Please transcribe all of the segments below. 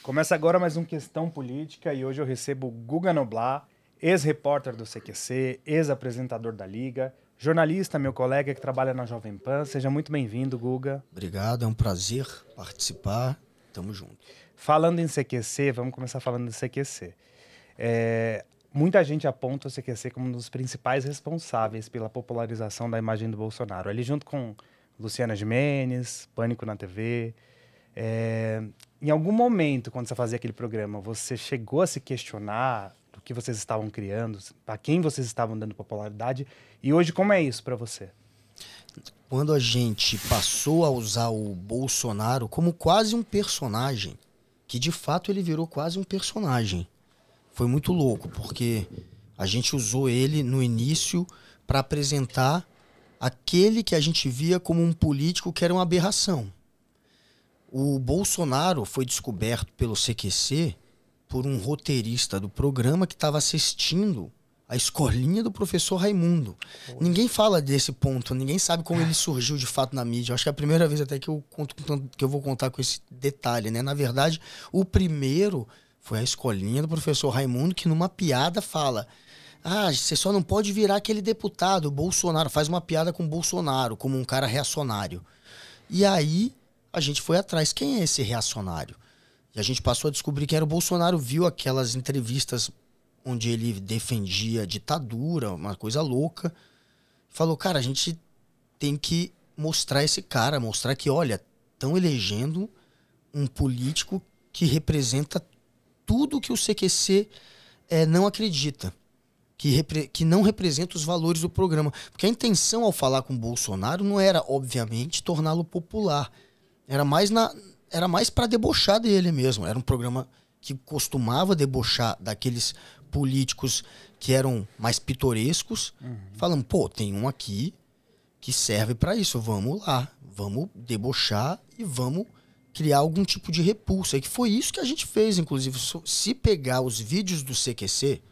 Começa agora mais um Questão Política e hoje eu recebo Guga Noblar, ex-repórter do CQC, ex-apresentador da Liga, jornalista, meu colega que trabalha na Jovem Pan. Seja muito bem-vindo, Guga. Obrigado, é um prazer participar. Tamo junto. Falando em CQC, vamos começar falando de CQC. Muita gente aponta o CQC como um dos principais responsáveis pela popularização da imagem do Bolsonaro. Ali junto com Luciana Gimenez, Pânico na TV. Em algum momento, quando você fazia aquele programa, você chegou a se questionar do que vocês estavam criando, para quem vocês estavam dando popularidade? E hoje, como é isso para você? Quando a gente passou a usar o Bolsonaro como quase um personagem, que de fato ele virou quase um personagem, foi muito louco, porque a gente usou ele no início para apresentar aquele que a gente via como um político que era uma aberração. O Bolsonaro foi descoberto pelo CQC por um roteirista do programa que estava assistindo a escolinha do professor Raimundo. Ninguém fala desse ponto, ninguém sabe como ele surgiu de fato na mídia. Eu acho que é a primeira vez até que eu vou contar com esse detalhe, né? Na verdade, o primeiro foi a escolinha do professor Raimundo, que numa piada fala: ah, você só não pode virar aquele deputado, o Bolsonaro. Faz uma piada com o Bolsonaro, como um cara reacionário. E aí a gente foi atrás. Quem é esse reacionário? E a gente passou a descobrir quem era o Bolsonaro. Viu aquelas entrevistas onde ele defendia a ditadura, uma coisa louca. Falou, cara, a gente tem que mostrar esse cara, mostrar que, olha, estão elegendo um político que representa tudo que o CQC não acredita. Que não representa os valores do programa. Porque a intenção ao falar com o Bolsonaro não era, obviamente, torná-lo popular. Era mais para debochar dele mesmo. Era um programa que costumava debochar daqueles políticos que eram mais pitorescos. Falando, pô, tem um aqui que serve para isso. Vamos lá, vamos debochar e vamos criar algum tipo de repulsa. E que foi isso que a gente fez, inclusive. Se pegar os vídeos do CQC,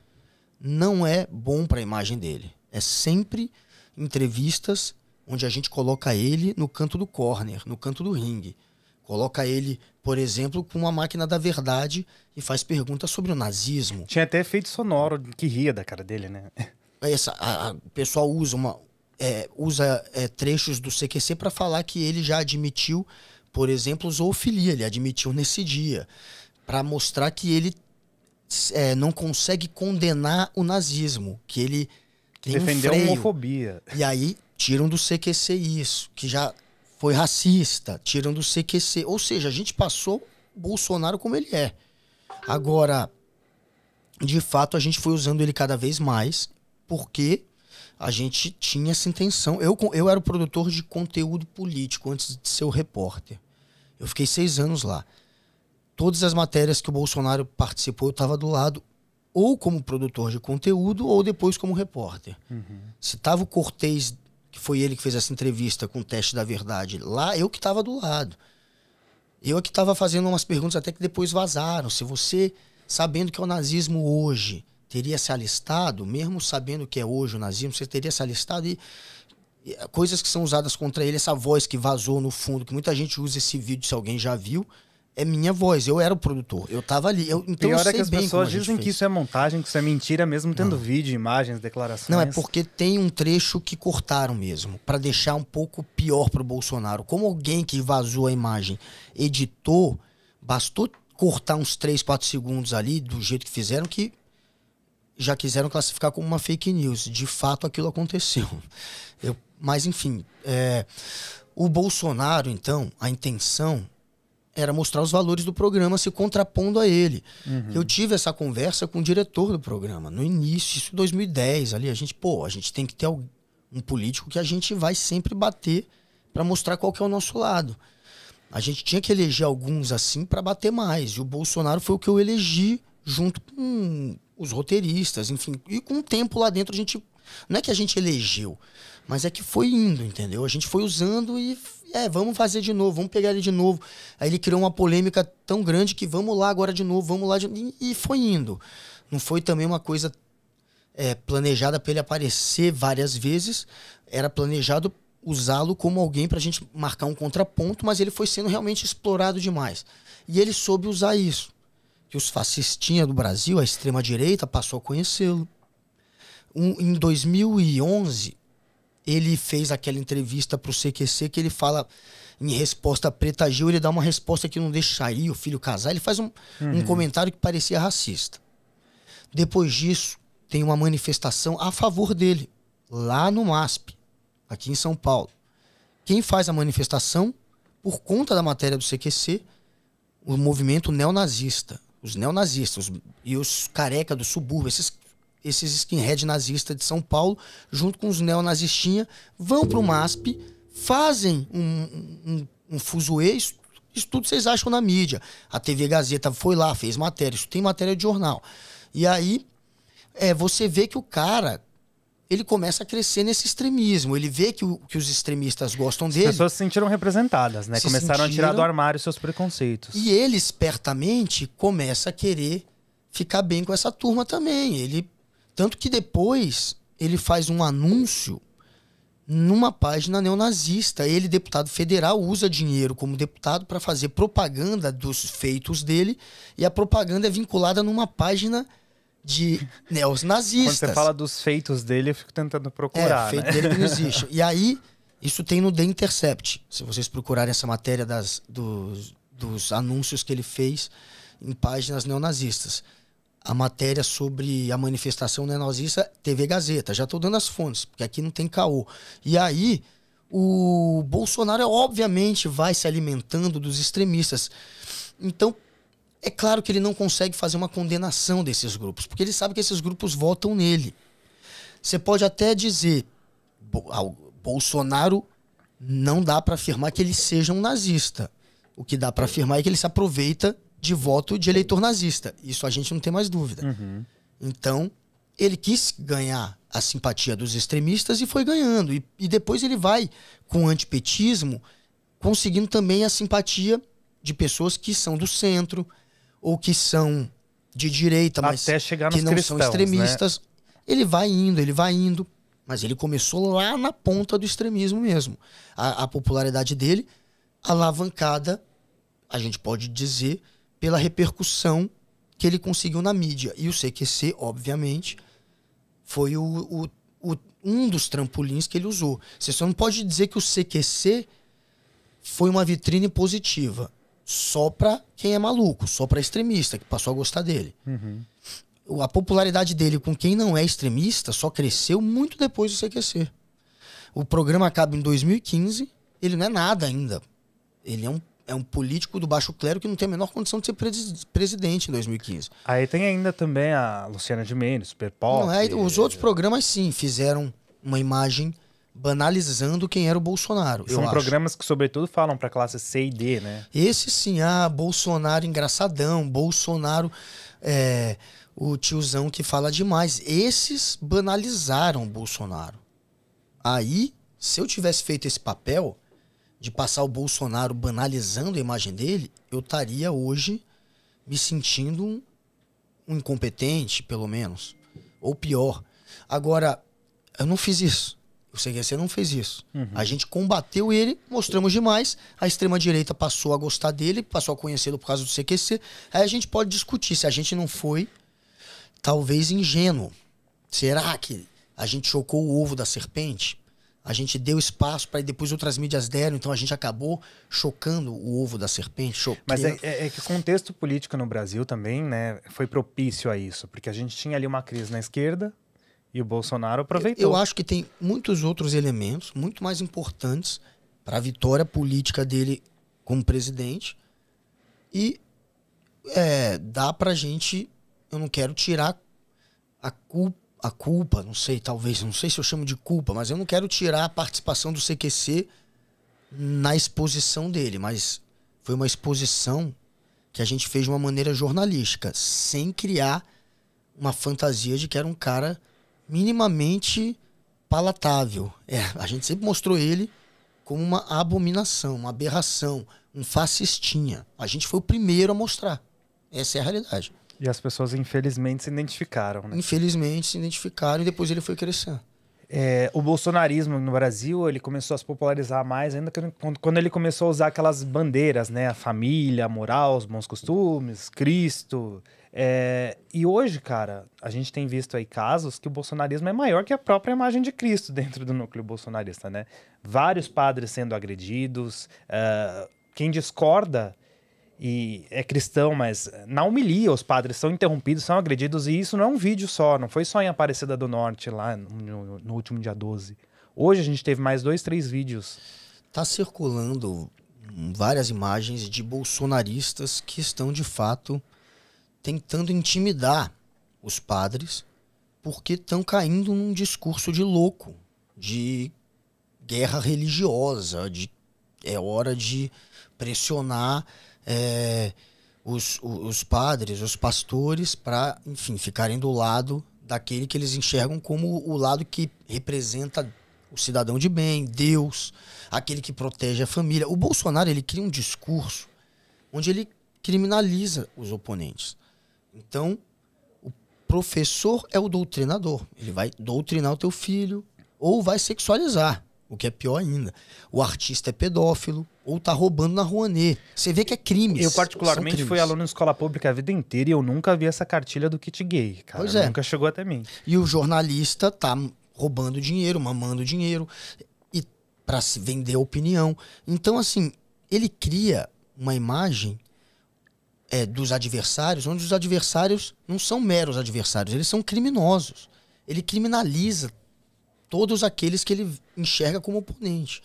não é bom para a imagem dele. É sempre entrevistas onde a gente coloca ele no canto do corner, no canto do ringue. Coloca ele, por exemplo, com uma máquina da verdade e faz perguntas sobre o nazismo. Tinha até efeito sonoro que ria da cara dele, né? O pessoal usa trechos do CQC para falar que ele já admitiu, por exemplo, zoofilia. Ele admitiu nesse dia, para mostrar que ele não consegue condenar o nazismo, que ele tem defendeu um freio. A homofobia. E aí tiram do CQC isso, que já foi racista, tiram do CQC. Ou seja, a gente passou o Bolsonaro como ele é. Agora, de fato, a gente foi usando ele cada vez mais, porque a gente tinha essa intenção. Eu era o produtor de conteúdo político antes de ser o repórter. Eu fiquei 6 anos lá. Todas as matérias que o Bolsonaro participou, eu estava do lado, ou como produtor de conteúdo, ou depois como repórter. Se tava o Cortez, que foi ele que fez essa entrevista com o teste da verdade, lá eu que estava do lado. Eu que estava fazendo umas perguntas até que depois vazaram. Se você, sabendo que é o nazismo hoje, teria se alistado, mesmo sabendo que é hoje o nazismo, você teria se alistado e coisas que são usadas contra ele, essa voz que vazou no fundo, que muita gente usa esse vídeo, se alguém já viu, é minha voz, eu era o produtor, eu tava ali. Então pior é que as pessoas dizem que isso é montagem, que isso é mentira, mesmo tendo vídeo, imagens, declarações. Não, é porque tem um trecho que cortaram mesmo, pra deixar um pouco pior pro Bolsonaro. Como alguém que vazou a imagem editou, bastou cortar uns 3, 4 segundos ali, do jeito que fizeram, que já quiseram classificar como uma fake news. De fato, aquilo aconteceu. Mas, enfim, o Bolsonaro, então, a intenção era mostrar os valores do programa se contrapondo a ele. Eu tive essa conversa com o diretor do programa, no início, isso em 2010, ali, a gente tem que ter um político que a gente vai sempre bater para mostrar qual que é o nosso lado. A gente tinha que eleger alguns assim para bater mais, e o Bolsonaro foi o que eu elegi junto com os roteiristas, enfim, e com o tempo lá dentro a gente, não é que a gente elegeu, mas é que foi indo, entendeu? A gente foi usando e vamos fazer de novo, vamos pegar ele de novo. Aí ele criou uma polêmica tão grande que vamos lá agora de novo, vamos lá e foi indo. Não foi também uma coisa planejada para ele aparecer várias vezes, era planejado usá-lo como alguém pra gente marcar um contraponto, mas ele foi sendo realmente explorado demais. E ele soube usar isso. Que os fascistinhas do Brasil, a extrema-direita, passou a conhecê-lo. Em 2011, ele fez aquela entrevista pro CQC que ele fala, em resposta a Preta Gil, ele dá uma resposta que não deixaria o filho casar. Ele faz um comentário que parecia racista. Depois disso, tem uma manifestação a favor dele, lá no MASP, aqui em São Paulo. Quem faz a manifestação, por conta da matéria do CQC, o movimento neonazista. Os neonazistas e os careca do subúrbio, esses skinhead nazistas de São Paulo, junto com os neonazistinhas, vão pro MASP, fazem um fuzuê, isso tudo vocês acham na mídia. A TV Gazeta foi lá, fez matéria, isso tem matéria de jornal. E aí, você vê que o cara, ele começa a crescer nesse extremismo. Ele vê que os extremistas gostam dele. As pessoas se sentiram representadas, né? Começaram a tirar do armário seus preconceitos. E ele, espertamente, começa a querer ficar bem com essa turma também. Tanto que depois ele faz um anúncio numa página neonazista. Ele, deputado federal, usa dinheiro como deputado para fazer propaganda dos feitos dele. E a propaganda é vinculada numa página de neonazistas. Quando você fala dos feitos dele, eu fico tentando procurar. Feito dele que não existe. E aí, isso tem no The Intercept. Se vocês procurarem essa matéria dos anúncios que ele fez em páginas neonazistas. A matéria sobre a manifestação neonazista, TV Gazeta. Já estou dando as fontes, porque aqui não tem caô. E aí, o Bolsonaro, obviamente, vai se alimentando dos extremistas. Então, é claro que ele não consegue fazer uma condenação desses grupos, porque ele sabe que esses grupos votam nele. Você pode até dizer, Bolsonaro não dá para afirmar que ele seja um nazista. O que dá para afirmar é que ele se aproveita de voto de eleitor nazista. Isso a gente não tem mais dúvida. Uhum. Então, ele quis ganhar a simpatia dos extremistas e foi ganhando. E depois ele vai, com o antipetismo, conseguindo também a simpatia de pessoas que são do centro ou que são de direita, mas até chegar que nos não cristãos, são extremistas. Né? Ele vai indo, mas ele começou lá na ponta do extremismo mesmo. A popularidade dele, alavancada, a gente pode dizer, pela repercussão que ele conseguiu na mídia. E o CQC, obviamente, foi um dos trampolins que ele usou. Você só não pode dizer que o CQC foi uma vitrine positiva só pra quem é maluco, só pra extremista, que passou a gostar dele. Uhum. A popularidade dele com quem não é extremista só cresceu muito depois do CQC. O programa acaba em 2015, ele não é nada ainda. Ele é um político do baixo clero que não tem a menor condição de ser presidente em 2015. Aí tem ainda também a Luciana Gimenez, Super Pop. Os outros programas, sim, fizeram uma imagem banalizando quem era o Bolsonaro. São programas que, sobretudo, falam pra classe C e D, né? Esse, sim, Bolsonaro engraçadão, Bolsonaro, o tiozão que fala demais. Esses banalizaram o Bolsonaro. Aí, se eu tivesse feito esse papel de passar o Bolsonaro banalizando a imagem dele, eu estaria hoje me sentindo um incompetente, pelo menos. Ou pior. Agora, eu não fiz isso. O CQC não fez isso. Uhum. A gente combateu ele, mostramos demais. A extrema-direita passou a gostar dele, passou a conhecê-lo por causa do CQC. Aí a gente pode discutir se a gente não foi, talvez, ingênuo. Será que a gente chocou o ovo da serpente? A gente deu espaço para depois outras mídias deram, então a gente acabou chocando o ovo da serpente. Mas é que o contexto político no Brasil também, né, foi propício a isso, porque a gente tinha ali uma crise na esquerda e o Bolsonaro aproveitou. Eu acho que tem muitos outros elementos muito mais importantes para a vitória política dele como presidente e dá pra gente, eu não quero tirar a culpa, não sei se eu chamo de culpa, mas eu não quero tirar a participação do CQC na exposição dele, mas foi uma exposição que a gente fez de uma maneira jornalística, sem criar uma fantasia de que era um cara minimamente palatável. A gente sempre mostrou ele como uma abominação, uma aberração, um fascistinha. A gente foi o primeiro a mostrar. Essa é a realidade. E as pessoas, infelizmente, se identificaram, né? Infelizmente, se identificaram e depois ele foi crescendo. O bolsonarismo no Brasil, ele começou a se popularizar mais ainda quando ele começou a usar aquelas bandeiras, né? A família, a moral, os bons costumes, Cristo. E hoje, cara, a gente tem visto aí casos que o bolsonarismo é maior que a própria imagem de Cristo dentro do núcleo bolsonarista, né? Vários padres sendo agredidos. Quem discorda e é cristão, mas na homilia os padres são interrompidos, são agredidos, e isso não é um vídeo só, não foi só em Aparecida do Norte, lá no último dia 12. Hoje a gente teve mais 2, 3 vídeos. Tá circulando várias imagens de bolsonaristas que estão, de fato, tentando intimidar os padres, porque estão caindo num discurso de louco, de guerra religiosa, é hora de pressionar os padres, os pastores, para, enfim, ficarem do lado daquele que eles enxergam como o lado que representa o cidadão de bem, Deus, aquele que protege a família. O Bolsonaro, ele cria um discurso onde ele criminaliza os oponentes. Então, o professor é o doutrinador. Ele vai doutrinar o teu filho ou vai sexualizar, o que é pior ainda. O artista é pedófilo ou tá roubando na Rouanet. Você vê que é crime. Eu, particularmente, fui aluno de escola pública a vida inteira e eu nunca vi essa cartilha do kit gay, cara. Pois é. Nunca chegou até mim. E o jornalista tá roubando dinheiro, mamando dinheiro, e para se vender a opinião. Então, assim, ele cria uma imagem dos adversários, onde os adversários não são meros adversários, eles são criminosos. Ele criminaliza todos aqueles que ele enxerga como oponente.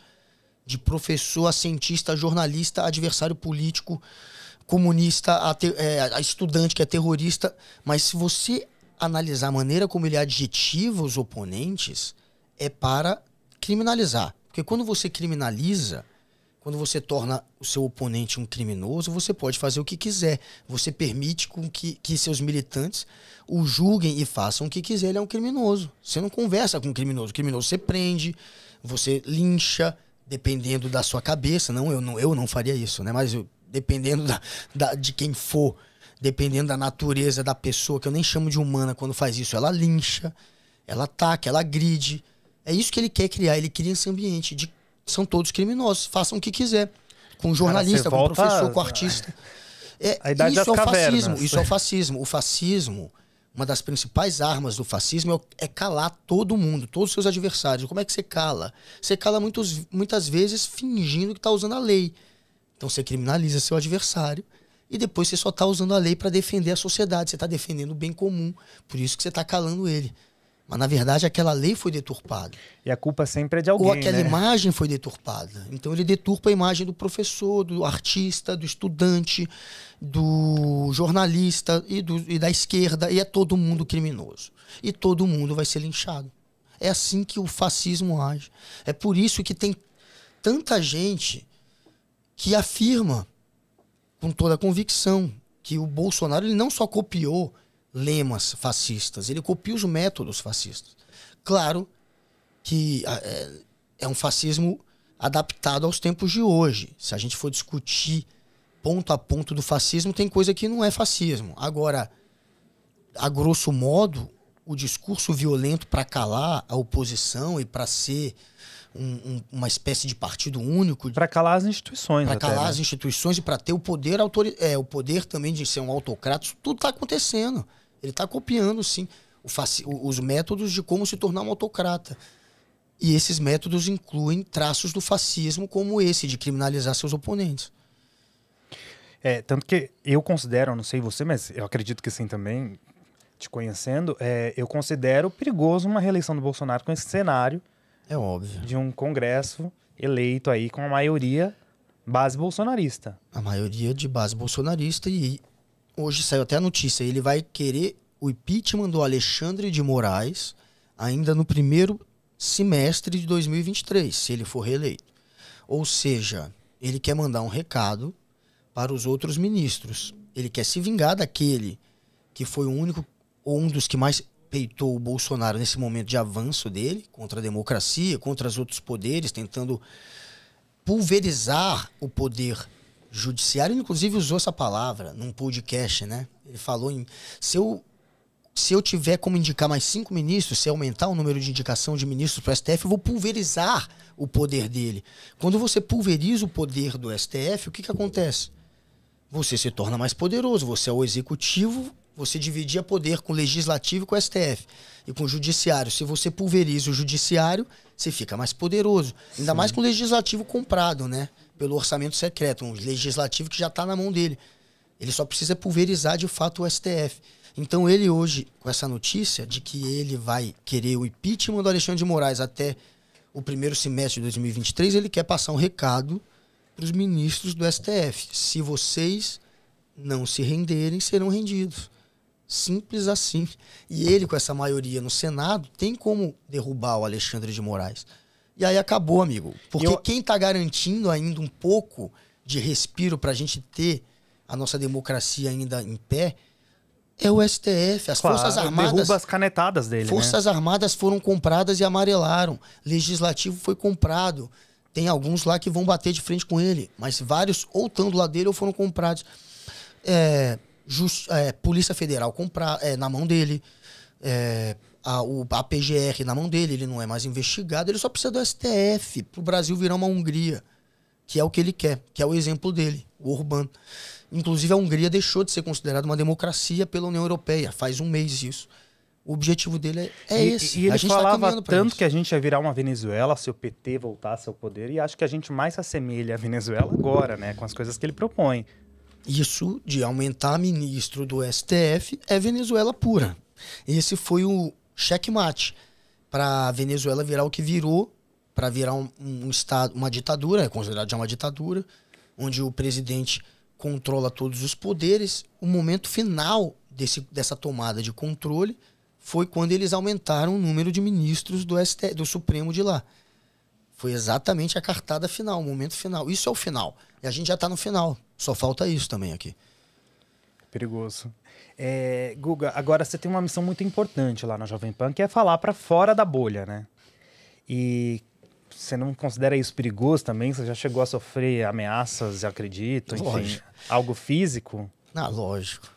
De professor a cientista, a jornalista, adversário político, comunista, a estudante que é terrorista. Mas se você analisar a maneira como ele adjetiva os oponentes, é para criminalizar. Porque quando você criminaliza, quando você torna o seu oponente um criminoso, você pode fazer o que quiser. Você permite com que seus militantes o julguem e façam o que quiser. Ele é um criminoso. Você não conversa com um criminoso. O criminoso você prende, você lincha, dependendo da sua cabeça. Não, eu não faria isso, né? Mas dependendo de quem for, dependendo da natureza da pessoa, que eu nem chamo de humana quando faz isso, ela lincha, ela ataca, ela agride. É isso que ele quer criar. Ele cria esse ambiente de são todos criminosos, façam o que quiser. Com jornalista, com professor, com artista. Isso é o fascismo. Isso é o fascismo. O fascismo, uma das principais armas do fascismo é calar todo mundo, todos os seus adversários. Como é que você cala? Você cala muitas vezes fingindo que está usando a lei. Então você criminaliza seu adversário e depois você só está usando a lei para defender a sociedade. Você está defendendo o bem comum. Por isso que você está calando ele. Mas, na verdade, aquela lei foi deturpada. E a culpa sempre é de alguém, ou aquela imagem foi deturpada. Então, ele deturpa a imagem do professor, do artista, do estudante, do jornalista e da esquerda. E é todo mundo criminoso. E todo mundo vai ser linchado. É assim que o fascismo age. É por isso que tem tanta gente que afirma, com toda a convicção, que o Bolsonaro ele não só copiou lemas fascistas, ele copia os métodos fascistas. Claro que é um fascismo adaptado aos tempos de hoje. Se a gente for discutir ponto a ponto do fascismo, tem coisa que não é fascismo. Agora, a grosso modo, o discurso violento para calar a oposição e para ser uma espécie de partido único. Para calar as instituições. Para calar as instituições e para ter o poder o poder também de ser um autocrata. Isso tudo está acontecendo. Ele está copiando, sim, os métodos de como se tornar um autocrata. E esses métodos incluem traços do fascismo como esse, de criminalizar seus oponentes. Tanto que eu considero, não sei você, mas eu acredito que sim também, te conhecendo, eu considero perigoso uma reeleição do Bolsonaro com esse cenário. É óbvio. De um Congresso eleito aí com a maioria base bolsonarista. A maioria de base bolsonarista. E hoje saiu até a notícia, ele vai querer o impeachment do Alexandre de Moraes ainda no primeiro semestre de 2023, se ele for reeleito. Ou seja, ele quer mandar um recado para os outros ministros. Ele quer se vingar daquele que foi o único, ou um dos que mais peitou o Bolsonaro nesse momento de avanço dele, contra a democracia, contra os outros poderes, tentando pulverizar o poder judiciário. Ele, inclusive, usou essa palavra num podcast, né? Ele falou em... Se eu se eu tiver como indicar mais 5 ministros, se aumentar o número de indicação de ministros para o STF, eu vou pulverizar o poder dele. Quando você pulveriza o poder do STF, o que acontece? Você se torna mais poderoso, você é o executivo, você dividia poder com o legislativo e com o STF. E com o judiciário. Se você pulveriza o judiciário, você fica mais poderoso. Ainda mais com o legislativo comprado, né? Pelo orçamento secreto, um legislativo que já está na mão dele. Ele só precisa pulverizar de fato o STF. Então ele hoje, com essa notícia de que ele vai querer o impeachment do Alexandre de Moraes até o primeiro semestre de 2023, ele quer passar um recado para os ministros do STF. Se vocês não se renderem, serão rendidos. Simples assim. E ele, com essa maioria no Senado, tem como derrubar o Alexandre de Moraes. E aí acabou, amigo. Porque quem está garantindo ainda um pouco de respiro para a gente ter a nossa democracia ainda em pé é o STF. As Forças Armadas... Derruba as canetadas dele, Forças Armadas foram compradas e amarelaram. Legislativo foi comprado. Tem alguns lá que vão bater de frente com ele. Mas vários ou estão do lado dele ou foram comprados. Polícia Federal na mão dele. A PGR na mão dele. Ele não é mais investigado. Ele só precisa do STF para o Brasil virar uma Hungria. Que é o que ele quer. Que é o exemplo dele. O Orbán. Inclusive, a Hungria deixou de ser considerada uma democracia pela União Europeia. Faz um mês isso. O objetivo dele é esse. E ele falava tanto que a gente ia virar uma Venezuela se o PT voltasse ao poder. E acho que a gente mais se assemelha à Venezuela agora, né? Com as coisas que ele propõe. Isso de aumentar ministro do STF é Venezuela pura. Esse foi o checkmate para a Venezuela virar o que virou, para virar um estado, uma ditadura, é considerado já uma ditadura, onde o presidente controla todos os poderes. O momento final dessa tomada de controle foi quando eles aumentaram o número de ministros do Supremo de lá. Foi exatamente a cartada final, o momento final. Isso é o final. E a gente já está no final. Só falta isso também aqui. Perigoso. Guga, agora você tem uma missão muito importante lá na Jovem Pan, que é falar para fora da bolha, né? E você não considera isso perigoso também? Você já chegou a sofrer ameaças, acredito, enfim, lógico. Algo físico? Lógico.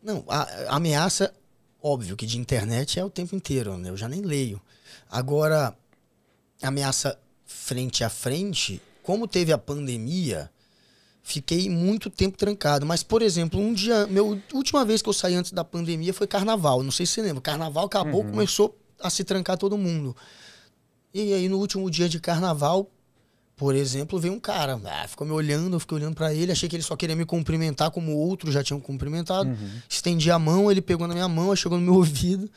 Não, a ameaça, óbvio que de internet é o tempo inteiro, né? Eu já nem leio. Agora, ameaça frente a frente, como teve a pandemia, fiquei muito tempo trancado. Mas, por exemplo, última vez que eu saí antes da pandemia foi carnaval. Não sei se você lembra. Carnaval acabou, começou a se trancar todo mundo. E aí, no último dia de carnaval, por exemplo, veio um cara. Ficou me olhando, eu fiquei olhando pra ele. Achei que ele só queria me cumprimentar, como outros já tinham cumprimentado. Estendi a mão, ele pegou na minha mão, chegou no meu ouvido.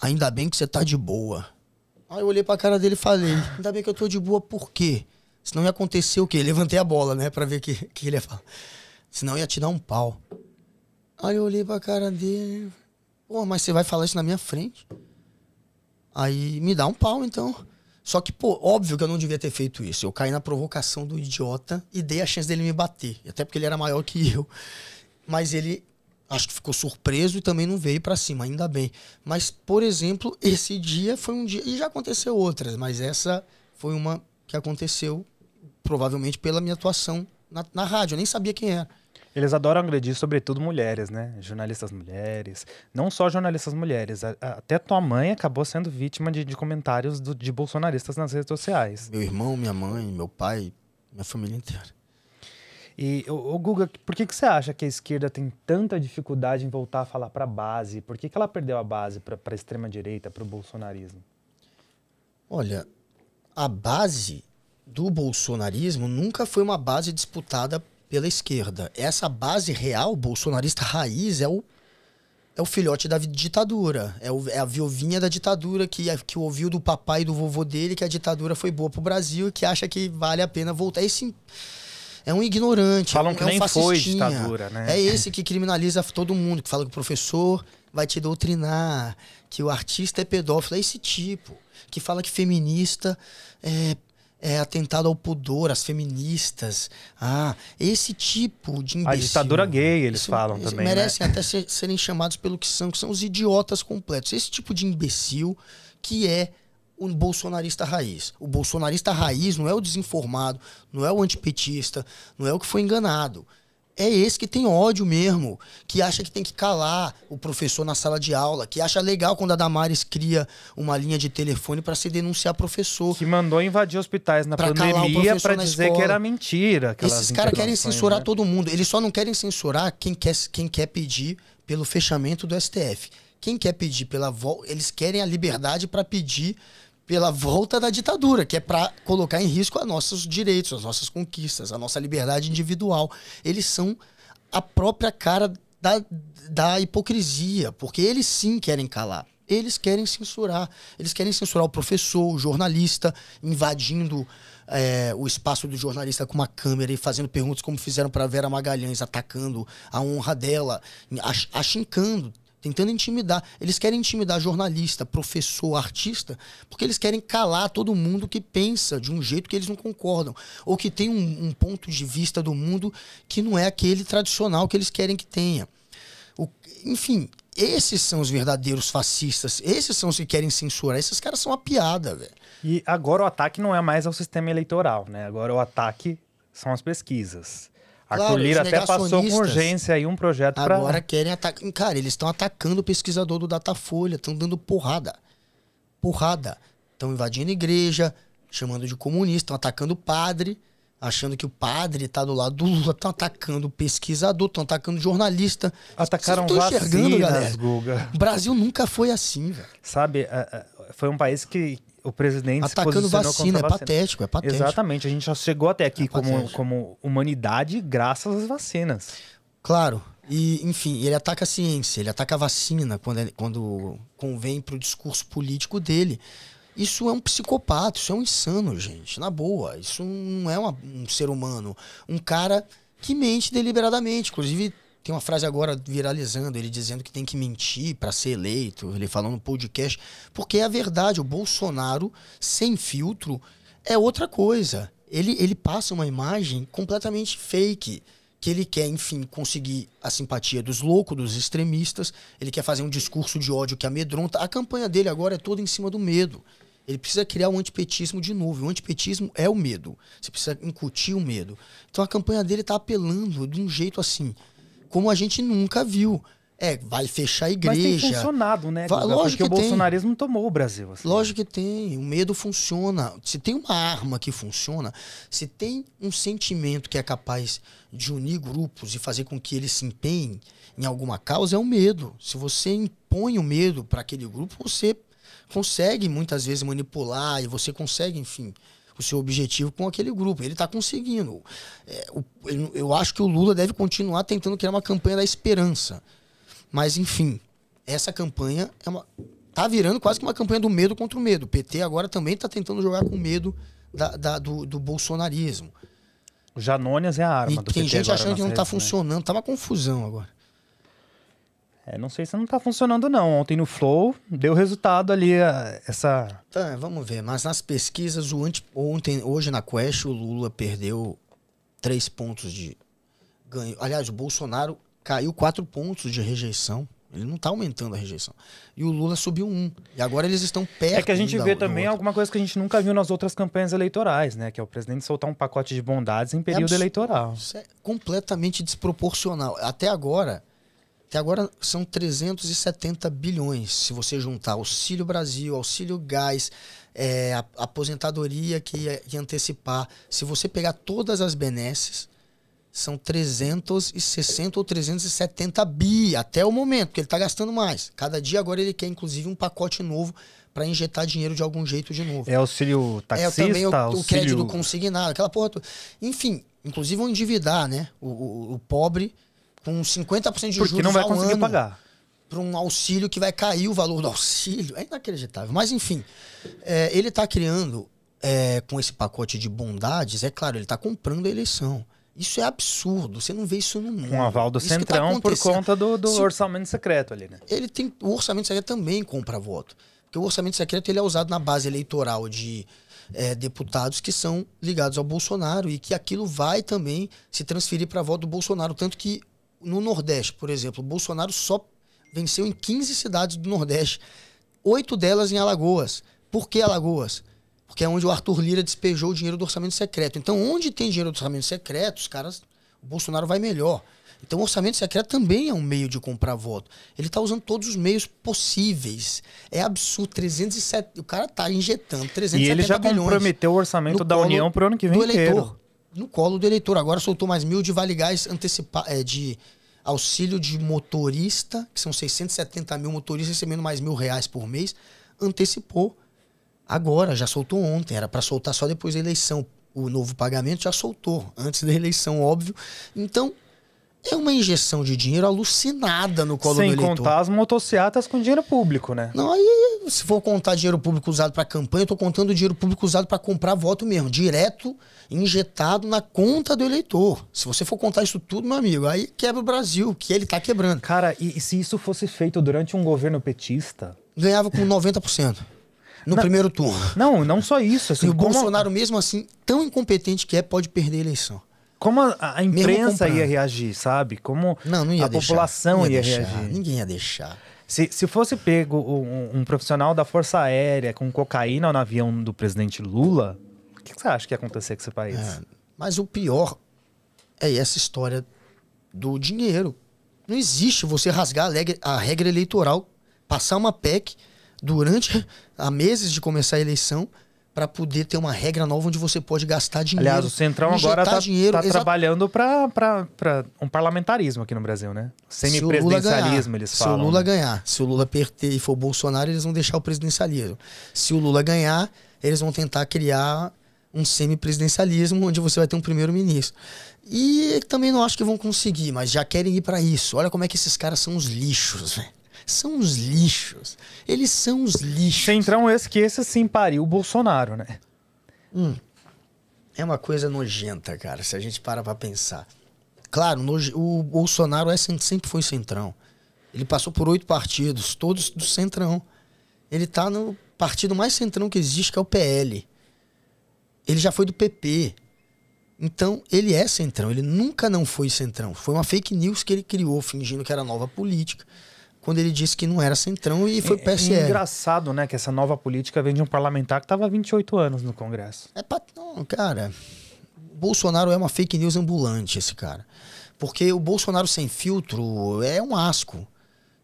Ainda bem que você tá de boa. Aí eu olhei pra cara dele e falei, ainda bem que eu tô de boa, por quê? Senão ia acontecer o quê? Levantei a bola, né? Pra ver o que ele ia falar. Senão ia te dar um pau. Aí eu olhei pra cara dele. Pô, mas você vai falar isso na minha frente? Aí me dá um pau, então. Só que, pô, óbvio que eu não devia ter feito isso. Eu caí na provocação do idiota e dei a chance dele me bater. Até porque ele era maior que eu. Mas ele, acho que ficou surpreso e também não veio pra cima, ainda bem. Mas, por exemplo, esse dia foi um dia... E já aconteceu outras, mas essa foi uma que aconteceu provavelmente pela minha atuação na rádio. Eu nem sabia quem era. Eles adoram agredir, sobretudo, mulheres, né? Jornalistas mulheres. Não só jornalistas mulheres. Até tua mãe acabou sendo vítima de comentários de bolsonaristas nas redes sociais. Meu irmão, minha mãe, meu pai, minha família inteira. E, Guga, por que você acha que a esquerda tem tanta dificuldade em voltar a falar para a base? Por que ela perdeu a base para a extrema-direita, para o bolsonarismo? Olha, a base do bolsonarismo nunca foi uma base disputada pela esquerda. Essa base real, bolsonarista raiz, é o filhote da ditadura. É a viovinha da ditadura que ouviu do papai e do vovô dele que a ditadura foi boa pro Brasil e que acha que vale a pena voltar. Esse é um ignorante. Falam que é um nem fascistinha. foi ditadura, né? É esse que criminaliza todo mundo, que fala que o professor vai te doutrinar, que o artista é pedófilo. É esse tipo. Que fala que feminista é atentado ao pudor, as feministas. Esse tipo de imbecil. A ditadura gay, eles falam também, merecem né? até serem chamados pelo que são os idiotas completos. Esse tipo de imbecil que é o bolsonarista raiz. O bolsonarista raiz não é o desinformado, não é o antipetista, não é o que foi enganado. é esse que tem ódio mesmo, que acha que tem que calar o professor na sala de aula, que acha legal quando a Damares cria uma linha de telefone para se denunciar professor. Que mandou invadir hospitais na pandemia para dizer que era mentira. Esses caras querem censurar, né? Todo mundo. Eles só não querem censurar quem quer pedir pelo fechamento do STF. Quem quer pedir pela volta, eles querem a liberdade para pedir pela volta da ditadura, que é para colocar em risco os nossos direitos, as nossas conquistas, a nossa liberdade individual. Eles são a própria cara da hipocrisia, porque eles sim querem calar. Eles querem censurar. Eles querem censurar o professor, o jornalista, invadindo o espaço do jornalista com uma câmera e fazendo perguntas como fizeram para Vera Magalhães, atacando a honra dela, achincando, tentando intimidar. Eles querem intimidar jornalista, professor, artista, porque eles querem calar todo mundo que pensa de um jeito que eles não concordam, ou que tem um ponto de vista do mundo que não é aquele tradicional que eles querem que tenha. Enfim, esses são os verdadeiros fascistas, esses são os que querem censurar, esses caras são uma piada, velho. E agora o ataque não é mais ao sistema eleitoral, né? Agora o ataque são as pesquisas. Arthur Lira até passou com urgência aí um projeto para... Agora querem atacar... Cara, eles estão atacando o pesquisador do Datafolha, estão dando porrada. Porrada. Estão invadindo igreja, chamando de comunista, estão atacando o padre, achando que o padre tá do lado do Lula, estão atacando o pesquisador, estão atacando o jornalista. Atacaram vacinas, Guga. O Brasil nunca foi assim, velho. Sabe, foi um país que o presidente atacando se posicionou vacina, contra a é patético. Exatamente, a gente já chegou até aqui como humanidade graças às vacinas. Claro, e enfim, ele ataca a ciência, ele ataca a vacina quando convém pro discurso político dele. Isso é um psicopata, isso é um insano, gente, na boa. Isso não é um ser humano, um cara que mente deliberadamente. Inclusive, tem uma frase agora viralizando, ele dizendo que tem que mentir para ser eleito, ele falando no podcast, porque é a verdade, o Bolsonaro sem filtro é outra coisa. Ele passa uma imagem completamente fake, que ele quer, enfim, conseguir a simpatia dos loucos, dos extremistas, ele quer fazer um discurso de ódio que amedronta. A campanha dele agora é toda em cima do medo. Ele precisa criar um antipetismo de novo. O antipetismo é o medo. Você precisa incutir o medo. Então a campanha dele está apelando de um jeito assim, como a gente nunca viu. Vai fechar a igreja. Mas tem funcionado, né? Lógico que o bolsonarismo tomou o Brasil. Assim. Lógico que tem. O medo funciona. Se tem uma arma que funciona, se tem um sentimento que é capaz de unir grupos e fazer com que eles se empenhem em alguma causa, é o medo. Se você impõe o medo para aquele grupo, você consegue muitas vezes manipular e você consegue, enfim, o seu objetivo com aquele grupo. Ele está conseguindo. Eu acho que o Lula deve continuar tentando criar uma campanha da esperança. Mas, enfim, essa campanha tá virando quase que uma campanha do medo contra o medo. O PT agora também está tentando jogar com medo do bolsonarismo. O Janônias é a arma do PT. Tem gente achando que não está redes, funcionando. Né? Tá uma confusão agora. Não sei se não tá funcionando, não. Ontem no Flow deu resultado ali essa... Tá, vamos ver. Mas nas pesquisas, hoje na Quest, o Lula perdeu 3 pontos de ganho. Aliás, o Bolsonaro caiu 4 pontos de rejeição. Ele não tá aumentando a rejeição. E o Lula subiu 1. E agora eles estão perto. É que a gente vê também alguma coisa que a gente nunca viu nas outras campanhas eleitorais, né? Que é o presidente soltar um pacote de bondades em período eleitoral. Isso é completamente desproporcional. Até agora são 370 bilhões. Se você juntar Auxílio Brasil, Auxílio Gás, a aposentadoria que ia antecipar. Se você pegar todas as benesses, são 360 ou 370 bi até o momento, porque ele está gastando mais. Cada dia agora ele quer, inclusive, um pacote novo para injetar dinheiro de algum jeito de novo. É auxílio taxista, também auxílio... o crédito consignado, aquela porra toda. Enfim, inclusive vão endividar, né? O pobre com 50% de juros porque não vai conseguir pagar. Para um auxílio que vai cair o valor do auxílio. É inacreditável. Mas, enfim, ele está criando, com esse pacote de bondades, é claro, ele está comprando a eleição. Isso é absurdo, você não vê isso no mundo. Um aval do Centrão por conta do orçamento secreto ali, né? O orçamento secreto também compra voto. Porque o orçamento secreto ele é usado na base eleitoral de deputados que são ligados ao Bolsonaro e que aquilo vai também se transferir para voto do Bolsonaro. Tanto que no Nordeste, por exemplo, o Bolsonaro só venceu em 15 cidades do Nordeste, 8 delas em Alagoas. Por que Alagoas? Porque é onde o Arthur Lira despejou o dinheiro do orçamento secreto. Então, onde tem dinheiro do orçamento secreto, os caras O Bolsonaro vai melhor. Então o orçamento secreto também é um meio de comprar voto. Ele está usando todos os meios possíveis. É absurdo. 307, o cara está injetando 370 bilhões. E ele já comprometeu o orçamento da União para o ano que vem inteiro. No colo do eleitor. Agora soltou mais 1.000 de Vale Gás de auxílio de motorista, que são 670 mil motoristas recebendo mais R$1.000 por mês. Antecipou. Agora, já soltou ontem. Era para soltar só depois da eleição. O novo pagamento já soltou. Antes da eleição, óbvio. Então, é uma injeção de dinheiro alucinada no colo do eleitor. Sem contar as motocicletas com dinheiro público, né? Não, aí se for contar dinheiro público usado para campanha, eu tô contando dinheiro público usado para comprar voto mesmo, direto, injetado na conta do eleitor. Se você for contar isso tudo, meu amigo, aí quebra o Brasil, que ele tá quebrando. Cara, e se isso fosse feito durante um governo petista? Ganhava com 90% no primeiro turno. Não só isso. Assim, e o Bolsonaro, mesmo assim, tão incompetente que é, pode perder a eleição. Como a imprensa ia reagir, sabe? Como não ia população ia reagir. Ninguém ia deixar. Se fosse pego um profissional da Força Aérea com cocaína no avião do presidente Lula, o que você acha que ia acontecer com esse país? Mas o pior é essa história do dinheiro. Não existe você rasgar a regra eleitoral, passar uma PEC durante há meses de começar a eleição, para poder ter uma regra nova onde você pode gastar dinheiro. Aliás, o Centrão agora está trabalhando para um parlamentarismo aqui no Brasil, né? Semipresidencialismo, eles falam. Se o Lula ganhar, se o Lula perder e for o Bolsonaro, eles vão deixar o presidencialismo. Se o Lula ganhar, eles vão tentar criar um semipresidencialismo onde você vai ter um primeiro-ministro. E também não acho que vão conseguir, mas já querem ir para isso. Olha como é que esses caras são os lixos, velho. São os lixos. Eles são os lixos. Centrão esse sim pariu o Bolsonaro, né? É uma coisa nojenta, cara, se a gente para pra pensar. Claro, o Bolsonaro sempre foi centrão. Ele passou por 8 partidos, todos do centrão. Ele tá no partido mais centrão que existe, que é o PL. Ele já foi do PP. Então, ele é centrão. Ele nunca não foi centrão. Foi uma fake news que ele criou, fingindo que era nova política, quando ele disse que não era centrão e foi PSL. É engraçado, né, que essa nova política vem de um parlamentar que estava há 28 anos no Congresso. Não, cara, Bolsonaro é uma fake news ambulante, esse cara. Porque o Bolsonaro sem filtro é um asco.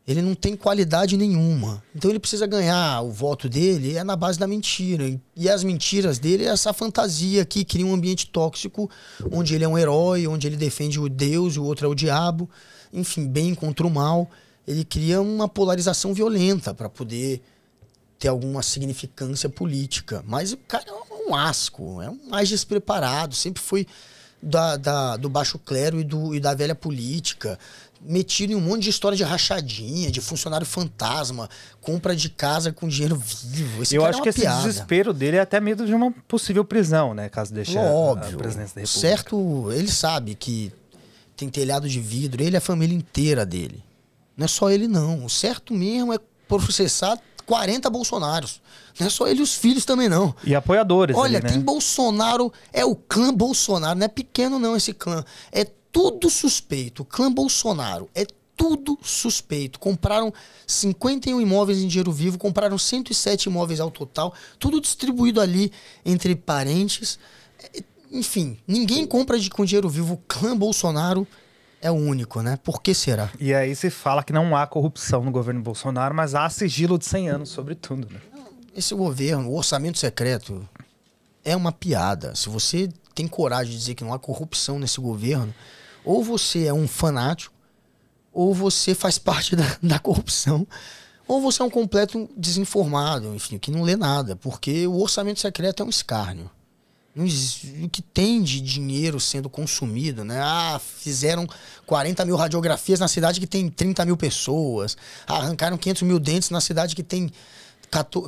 Ele não tem qualidade nenhuma. Então ele precisa ganhar o voto dele na base da mentira. E as mentiras dele é essa fantasia que cria um ambiente tóxico, onde ele é um herói, onde ele defende o Deus e o outro é o diabo. Enfim, bem contra o mal. Ele cria uma polarização violenta para poder ter alguma significância política. Mas o cara é um asco, é um mais despreparado, sempre foi do baixo clero e da velha política, metido em um monte de história de rachadinha, de funcionário fantasma, compra de casa com dinheiro vivo. Eu acho que esse desespero dele é até medo de uma possível prisão, né? Caso deixe a presidência da República. Certo, ele sabe que tem telhado de vidro, ele e a família inteira dele. Não é só ele, não. O certo mesmo é processar 40 Bolsonaros. Não é só ele e os filhos também, não. E apoiadores. Olha, ali, né? tem Bolsonaro, é o clã Bolsonaro. Não é pequeno, não, esse clã. É tudo suspeito. O clã Bolsonaro é tudo suspeito. Compraram 51 imóveis em dinheiro vivo, compraram 107 imóveis ao total, tudo distribuído ali entre parentes. Enfim, ninguém compra com dinheiro vivo. O clã Bolsonaro é o único, né? Por que será? E aí se fala que não há corrupção no governo Bolsonaro, mas há sigilo de 100 anos sobre tudo, né? Esse governo, o orçamento secreto, é uma piada. Se você tem coragem de dizer que não há corrupção nesse governo, ou você é um fanático, ou você faz parte da corrupção, ou você é um completo desinformado, enfim, que não lê nada, porque o orçamento secreto é um escárnio. O que tem de dinheiro sendo consumido, né? Fizeram 40 mil radiografias na cidade que tem 30 mil pessoas. Arrancaram 500 mil dentes na cidade que tem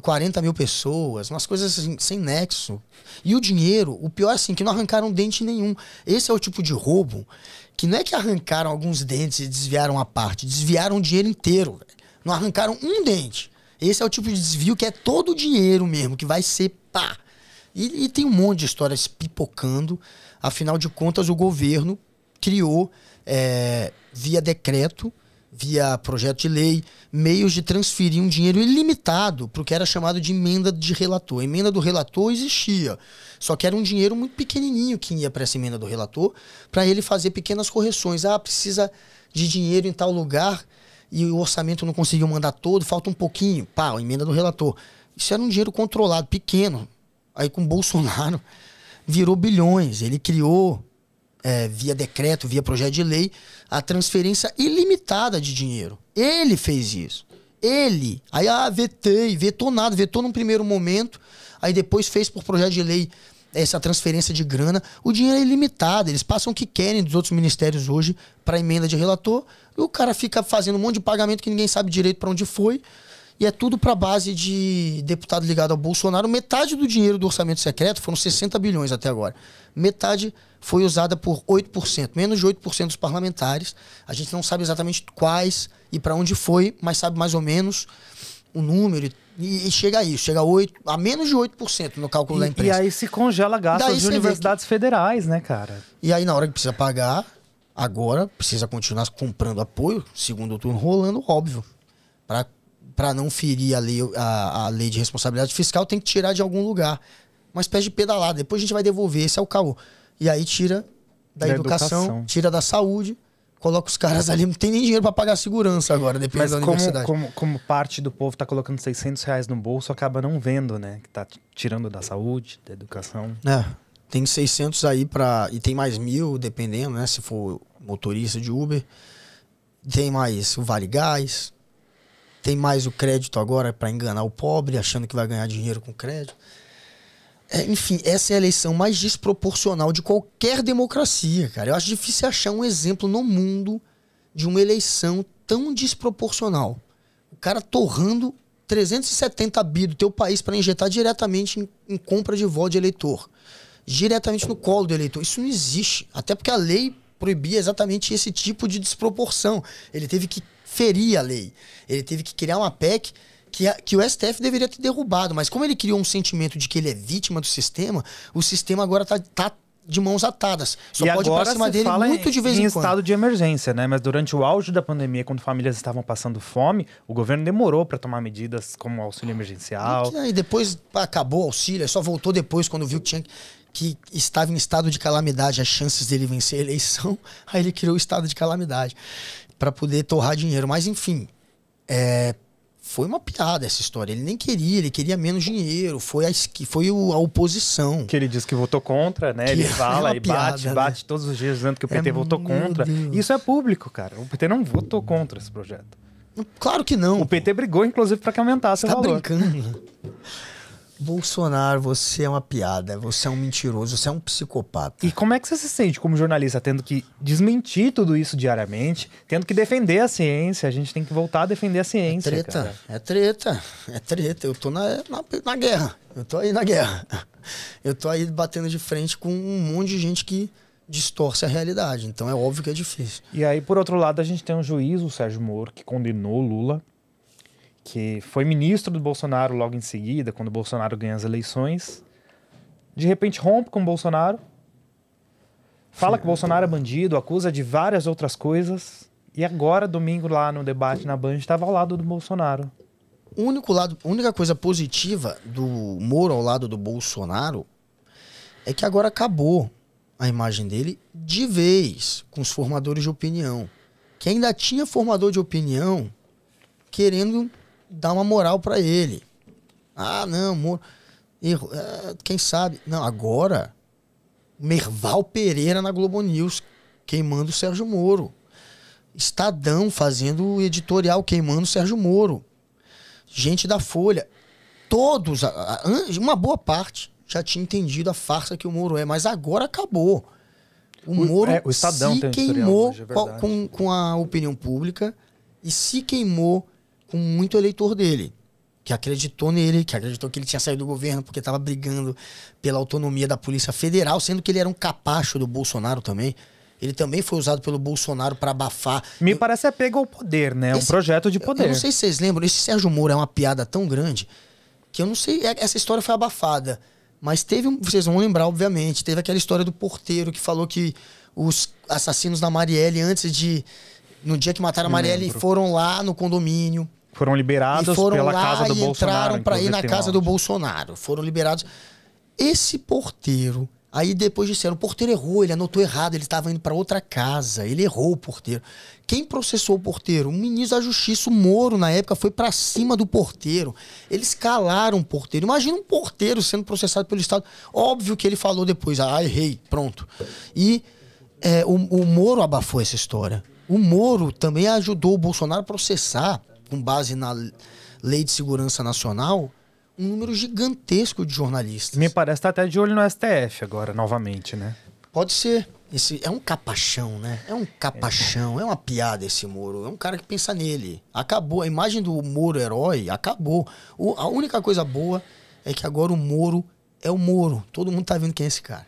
40 mil pessoas. Umas coisas assim, sem nexo. E o dinheiro, o pior é assim, que não arrancaram dente nenhum. Esse é o tipo de roubo que não é que arrancaram alguns dentes e desviaram a parte. Desviaram o dinheiro inteiro. Véio. Não arrancaram um dente. Esse é o tipo de desvio que é todo o dinheiro mesmo, que vai ser pá. E tem um monte de histórias pipocando. Afinal de contas, o governo criou, via decreto, via projeto de lei, meios de transferir um dinheiro ilimitado para o que era chamado de emenda de relator. A emenda do relator existia, só que era um dinheiro muito pequenininho que ia para essa emenda do relator, para ele fazer pequenas correções. Ah, precisa de dinheiro em tal lugar e o orçamento não conseguiu mandar todo, falta um pouquinho. Pá, a emenda do relator. Isso era um dinheiro controlado, pequeno. Aí com Bolsonaro virou bilhões. Ele criou, via decreto, via projeto de lei, a transferência ilimitada de dinheiro. Ele fez isso. Ele. Aí, vetou nada, vetou num primeiro momento, aí depois fez por projeto de lei essa transferência de grana. O dinheiro é ilimitado, eles passam o que querem dos outros ministérios hoje para emenda de relator, e o cara fica fazendo um monte de pagamento que ninguém sabe direito para onde foi, e é tudo para base de deputado ligado ao Bolsonaro. Metade do dinheiro do orçamento secreto, foram 60 bilhões até agora, metade foi usada por 8%, menos de 8% dos parlamentares. A gente não sabe exatamente quais e para onde foi, mas sabe mais ou menos o número. E chega a isso, chega a menos de 8% no cálculo da imprensa. E aí se congela gastos de universidades federais, né, cara? E aí na hora que precisa pagar, agora precisa continuar comprando apoio, segundo turno rolando, óbvio. Para não ferir a lei de responsabilidade fiscal, tem que tirar de algum lugar. Uma espécie de pedalada, depois a gente vai devolver, esse é o caô. E aí tira da educação, tira da saúde, coloca os caras ali, não tem nem dinheiro para pagar a segurança agora, depende da universidade. Como parte do povo tá colocando R$600 no bolso, acaba não vendo, né? Que tá tirando da saúde, da educação. Tem 600 aí e tem mais 1.000, dependendo, né? Se for motorista de Uber. Tem mais o Vale Gás. Tem mais o crédito agora para enganar o pobre, achando que vai ganhar dinheiro com crédito. Enfim, essa é a eleição mais desproporcional de qualquer democracia, cara. Eu acho difícil achar um exemplo no mundo de uma eleição tão desproporcional. O cara torrando 370 bi do teu país para injetar diretamente em compra de voto de eleitor. Diretamente no colo do eleitor. Isso não existe. Até porque a lei proibia exatamente esse tipo de desproporção. Ele teve que ferir a lei. Ele teve que criar uma PEC que o STF deveria ter derrubado, mas como ele criou um sentimento de que ele é vítima do sistema, o sistema agora tá de mãos atadas. Só e pode ir pra cima dele muito de vez em quando. Em estado de emergência, né? Mas durante o auge da pandemia, quando famílias estavam passando fome, o governo demorou para tomar medidas como auxílio emergencial. E depois acabou o auxílio, só voltou depois quando viu que estava em estado de calamidade, as chances dele vencer a eleição, aí ele criou o estado de calamidade para poder torrar dinheiro. Mas enfim, foi uma piada essa história. Ele nem queria, ele queria menos dinheiro. Foi a oposição. Que ele diz que votou contra, né? Ele fala e bate todos os dias dizendo que o PT votou contra. Isso é público, cara. O PT não votou contra esse projeto. Claro que não. O PT brigou, inclusive, para que aumentasse o valor. Tá brincando. Bolsonaro, você é uma piada, você é um mentiroso, você é um psicopata. E como é que você se sente como jornalista, tendo que desmentir tudo isso diariamente, tendo que defender a ciência? A gente tem que voltar a defender a ciência, cara. É treta. Eu tô na guerra. Eu tô aí na guerra. Eu tô aí batendo de frente com um monte de gente que distorce a realidade. Então é óbvio que é difícil. E aí, por outro lado, a gente tem um juiz, o Sérgio Moro, que condenou Lula, que foi ministro do Bolsonaro logo em seguida, quando o Bolsonaro ganha as eleições. De repente rompe com o Bolsonaro, fala que o Bolsonaro é bandido, acusa de várias outras coisas, e agora, domingo, lá no debate na Band, estava ao lado do Bolsonaro. A única coisa positiva do Moro ao lado do Bolsonaro é que agora acabou a imagem dele de vez com os formadores de opinião. Que ainda tinha formador de opinião querendo dar uma moral pra ele. Ah, não, Moro, erro, quem sabe. Não, agora, Merval Pereira na Globo News queimando o Sérgio Moro. Estadão fazendo editorial queimando o Sérgio Moro. Gente da Folha. Todos, uma boa parte, já tinha entendido a farsa que o Moro é, mas agora acabou. O Moro o Estadão se tem queimou hoje, com a opinião pública e se queimou com muito eleitor dele, que acreditou nele, que acreditou que ele tinha saído do governo porque estava brigando pela autonomia da Polícia Federal, sendo que ele era um capacho do Bolsonaro também. Ele também foi usado pelo Bolsonaro para abafar. Me parece apego ao poder, né? Um projeto de poder. Eu não sei se vocês lembram, esse Sérgio Moro é uma piada tão grande que eu não sei, essa história foi abafada. Mas vocês vão lembrar, obviamente, teve aquela história do porteiro que falou que os assassinos da Marielle, antes de No dia que mataram a Me Marielle, lembro. foram lá no condomínio. Foram liberados E foram pela lá casa do e Bolsonaro. entraram pra ir inclusive, na tem um casa do áudio. Bolsonaro. Foram liberados. Esse porteiro, aí depois disseram, o porteiro errou, ele anotou errado, ele estava indo pra outra casa, ele errou o porteiro. Quem processou o porteiro? O ministro da Justiça, o Moro, na época, foi pra cima do porteiro. Eles calaram o porteiro. Imagina um porteiro sendo processado pelo Estado. Óbvio que ele falou depois, errei, pronto. E o Moro abafou essa história. O Moro também ajudou o Bolsonaro a processar, com base na Lei de Segurança Nacional, um número gigantesco de jornalistas. Me parece que tá até de olho no STF agora, novamente, né? Pode ser. Esse é um capachão, né? É um capachão, é uma piada esse Moro. É um cara que pensa nele. Acabou. A imagem do Moro herói acabou. A única coisa boa é que agora o Moro é o Moro. Todo mundo tá vendo quem é esse cara.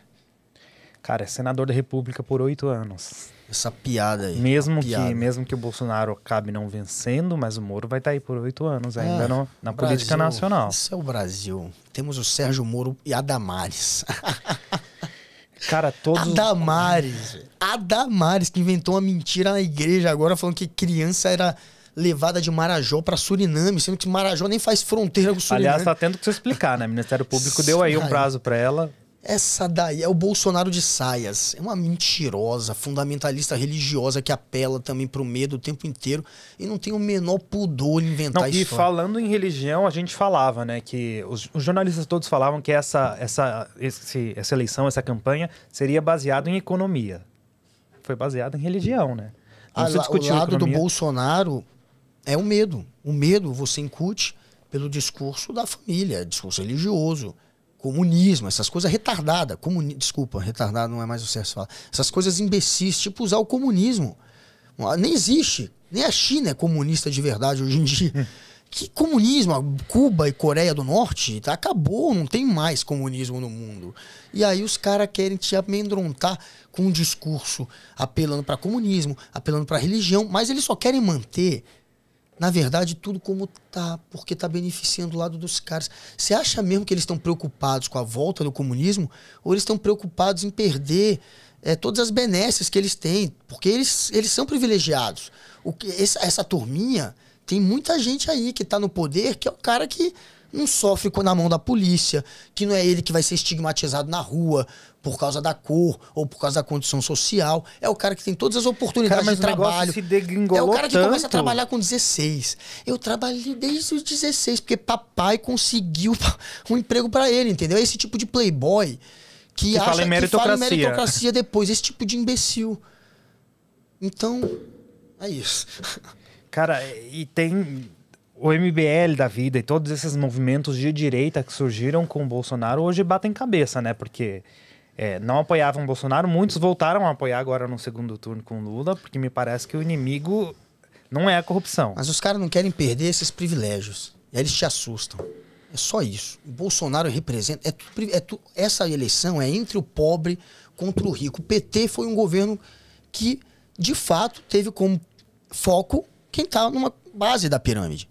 Cara, é senador da República por 8 anos. Essa piada aí. Mesmo que o Bolsonaro acabe não vencendo, mas o Moro vai estar aí por 8 anos ainda na política nacional. Isso é o Brasil. Temos o Sérgio Moro e a Damares. Cara, todos... A Damares, que inventou uma mentira na igreja agora, falando que criança era levada de Marajó pra Suriname, sendo que Marajó nem faz fronteira com o Suriname. Aliás, tá tendo que se explicar, né? O Ministério Público deu aí um prazo pra ela. Essa daí é o Bolsonaro de saias. É uma mentirosa, fundamentalista religiosa que apela também pro medo o tempo inteiro e não tem o menor pudor em inventar isso. E falando em religião, a gente falava, né, que os jornalistas todos falavam que essa eleição, essa campanha seria baseada em economia. Foi baseada em religião, né? Não se discutiu o lado economia. do Bolsonaro é o medo. O medo você incute pelo discurso da família, discurso religioso. Comunismo, essas coisas retardadas. Desculpa, retardado não é mais o certo falar. Essas coisas imbecis, tipo usar o comunismo. Nem existe. Nem a China é comunista de verdade hoje em dia. Que comunismo? Cuba e Coreia do Norte? Acabou, não tem mais comunismo no mundo. E aí os caras querem te amedrontar com um discurso apelando para comunismo, apelando para religião, mas eles só querem manter, na verdade, tudo como tá, porque tá beneficiando o lado dos caras. Você acha mesmo que eles estão preocupados com a volta do comunismo? Ou eles estão preocupados em perder todas as benesses que eles têm? Porque eles são privilegiados. Essa turminha, tem muita gente aí que tá no poder, que é o cara que não sofre na mão da polícia, que não é ele que vai ser estigmatizado na rua por causa da cor ou por causa da condição social. É o cara que tem todas as oportunidades de trabalho. É o cara que começa a trabalhar com 16. Eu trabalhei desde os 16, porque papai conseguiu um emprego pra ele, entendeu? É esse tipo de playboy que acha fala em meritocracia depois, esse tipo de imbecil. Então, é isso. Cara, e tem o MBL da vida e todos esses movimentos de direita que surgiram com o Bolsonaro hoje batem cabeça, né? Porque não apoiavam o Bolsonaro, muitos voltaram a apoiar agora no segundo turno com o Lula, porque me parece que o inimigo não é a corrupção. Mas os caras não querem perder esses privilégios. E aí eles te assustam. É só isso. O Bolsonaro representa... essa eleição é entre o pobre contra o rico. O PT foi um governo que, de fato, teve como foco quem está numa base da pirâmide.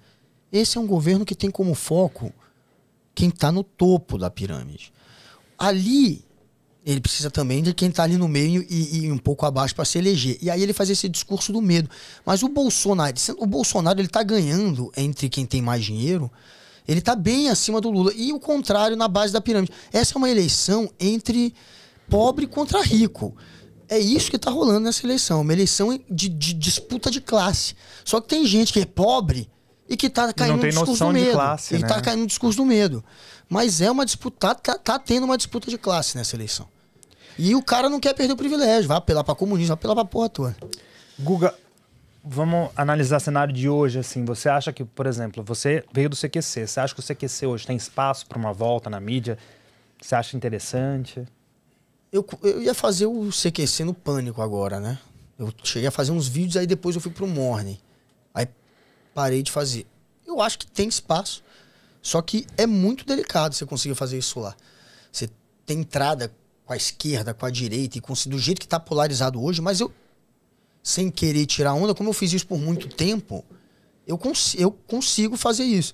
Esse é um governo que tem como foco quem está no topo da pirâmide. Ali, ele precisa também de quem está ali no meio e um pouco abaixo para se eleger. E aí ele faz esse discurso do medo. Mas o Bolsonaro ele está ganhando entre quem tem mais dinheiro, ele está bem acima do Lula. E o contrário na base da pirâmide. Essa é uma eleição entre pobre contra rico. É isso que está rolando nessa eleição. Uma eleição de disputa de classe. Só que tem gente que é pobre e que tá caindo no discurso do medo. Ele tá caindo no discurso do medo. Mas é uma disputa, tá tendo uma disputa de classe nessa eleição. E o cara não quer perder o privilégio. Vai apelar pra comunismo, vai apelar pra porra toda. Guga, vamos analisar o cenário de hoje, assim. Você acha que, por exemplo, você veio do CQC. Você acha que o CQC hoje tem espaço para uma volta na mídia? Você acha interessante? Eu ia fazer o CQC no Pânico agora, né? Eu cheguei a fazer uns vídeos, aí depois eu fui pro Morning. Aí parei de fazer. Eu acho que tem espaço. Só que é muito delicado você conseguir fazer isso lá. Você tem entrada com a esquerda, com a direita, e do jeito que tá polarizado hoje, mas eu, sem querer tirar onda, como eu fiz isso por muito tempo, eu consigo fazer isso.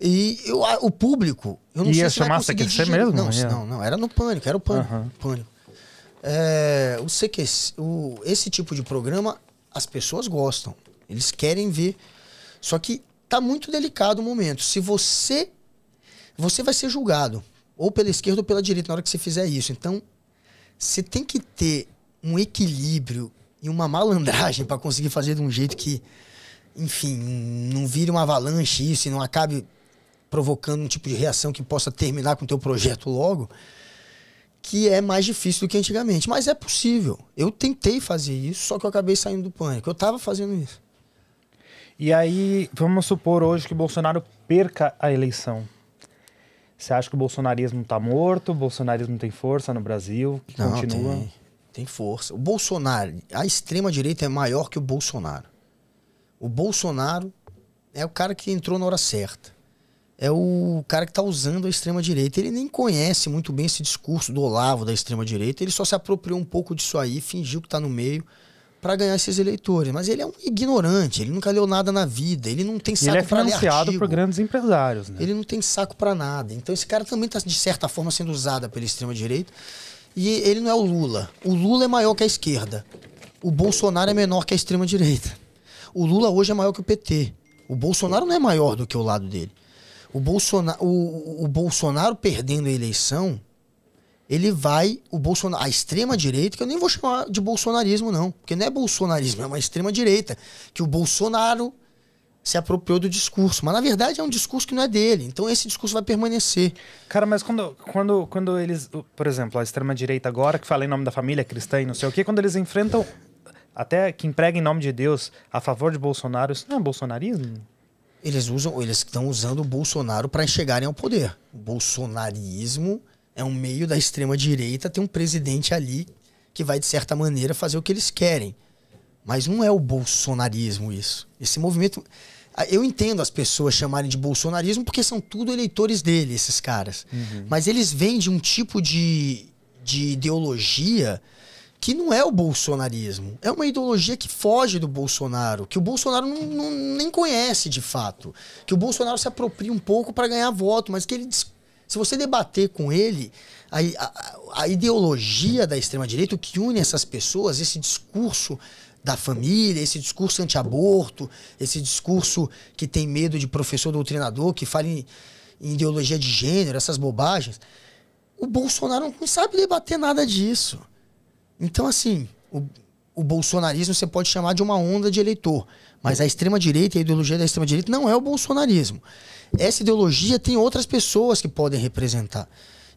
E o público, eu não sei se vai conseguir digerir. Não, era no Pânico, era o Pânico. Pânico. O CQC, esse tipo de programa, as pessoas gostam. Eles querem ver. Só que tá muito delicado o momento. Se você vai ser julgado, ou pela esquerda ou pela direita, na hora que você fizer isso. Então, você tem que ter um equilíbrio e uma malandragem para conseguir fazer de um jeito que, enfim, não vire uma avalanche isso e não acabe provocando um tipo de reação que possa terminar com o teu projeto logo, que é mais difícil do que antigamente. Mas é possível. Eu tentei fazer isso, só que eu acabei saindo do pânico. Eu tava fazendo isso. E aí, vamos supor hoje que o Bolsonaro perca a eleição. Você acha que o bolsonarismo está morto? O bolsonarismo tem força no Brasil? Que Não, continua? tem força. O Bolsonaro, a extrema-direita é maior que o Bolsonaro. O Bolsonaro é o cara que entrou na hora certa. É o cara que está usando a extrema-direita. Ele nem conhece muito bem esse discurso do Olavo da extrema-direita. Ele só se apropriou um pouco disso aí, fingiu que está no meio para ganhar esses eleitores. Mas ele é um ignorante, ele nunca leu nada na vida, ele não tem saco para ler artigo. Ele é financiado por grandes empresários, né? Ele não tem saco para nada. Então esse cara também está, de certa forma, sendo usado pela extrema-direita. E ele não é o Lula. O Lula é maior que a esquerda. O Bolsonaro é menor que a extrema-direita. O Lula hoje é maior que o PT. O Bolsonaro não é maior do que o lado dele. O Bolsonaro perdendo a eleição, ele vai... a extrema-direita, que eu nem vou chamar de bolsonarismo, não. Porque não é bolsonarismo, é uma extrema-direita. Que o Bolsonaro se apropriou do discurso. Mas, na verdade, é um discurso que não é dele. Então, esse discurso vai permanecer. Cara, mas quando eles... Por exemplo, a extrema-direita agora, que fala em nome da família cristã e não sei o quê, quando eles enfrentam até que emprega em nome de Deus a favor de Bolsonaro, isso não é bolsonarismo? Eles estão usando o Bolsonaro para chegarem ao poder. O bolsonarismo é um meio da extrema-direita ter um presidente ali que vai, de certa maneira, fazer o que eles querem. Mas não é o bolsonarismo isso. Esse movimento... Eu entendo as pessoas chamarem de bolsonarismo porque são tudo eleitores dele, esses caras. Uhum. Mas eles vêm de um tipo de ideologia que não é o bolsonarismo. É uma ideologia que foge do Bolsonaro, que o Bolsonaro nem conhece de fato. Que o Bolsonaro se apropria um pouco para ganhar voto, mas que ele... Se você debater com ele, a ideologia da extrema-direita, o que une essas pessoas, esse discurso da família, esse discurso anti-aborto, esse discurso que tem medo de professor doutrinador, que fala em ideologia de gênero, essas bobagens, o Bolsonaro não sabe debater nada disso. Então, assim, o bolsonarismo você pode chamar de uma onda de eleitor, mas a extrema-direita e a ideologia da extrema-direita não é o bolsonarismo. Essa ideologia tem outras pessoas que podem representar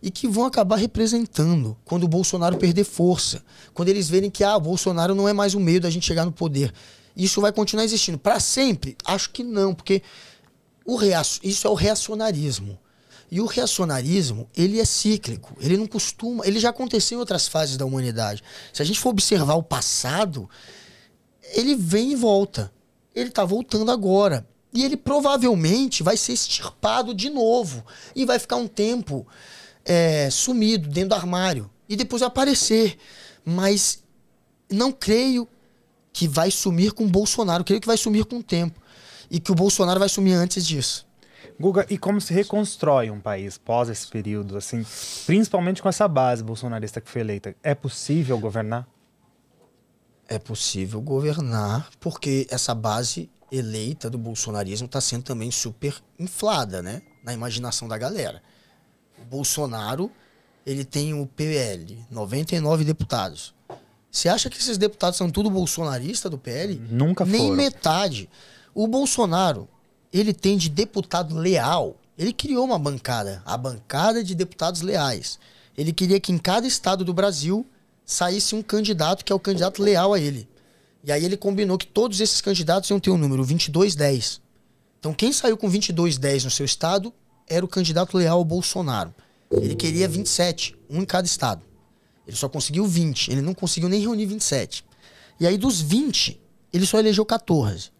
e que vão acabar representando quando o Bolsonaro perder força. Quando eles verem que o Bolsonaro não é mais o meio da gente chegar no poder. Isso vai continuar existindo. Para sempre? Acho que não, porque isso é o reacionarismo. E o reacionarismo, ele é cíclico. Ele não costuma... Ele já aconteceu em outras fases da humanidade. Se a gente for observar o passado, ele vem e volta. Ele está voltando agora. E ele provavelmente vai ser extirpado de novo. E vai ficar um tempo sumido dentro do armário. E depois vai aparecer. Mas não creio que vai sumir com o Bolsonaro. Creio que vai sumir com o tempo. E que o Bolsonaro vai sumir antes disso. Guga, e como se reconstrói um país pós esse período, assim, principalmente com essa base bolsonarista que foi eleita? É possível governar? É possível governar, porque essa base eleita do bolsonarismo está sendo também super inflada, né? Na imaginação da galera. O Bolsonaro, ele tem o PL, 99 deputados. Você acha que esses deputados são tudo bolsonarista do PL? Nunca foram. Nem metade. O Bolsonaro, ele tem de deputado leal. Ele criou uma bancada, a bancada de deputados leais. Ele queria que em cada estado do Brasil saísse um candidato que é o candidato leal a ele. E aí ele combinou que todos esses candidatos iam ter o número 2210. Então quem saiu com 2210 no seu estado era o candidato leal ao Bolsonaro. Ele queria 27, um em cada estado. Ele só conseguiu 20, ele não conseguiu nem reunir 27. E aí dos 20, ele só elegeu 14.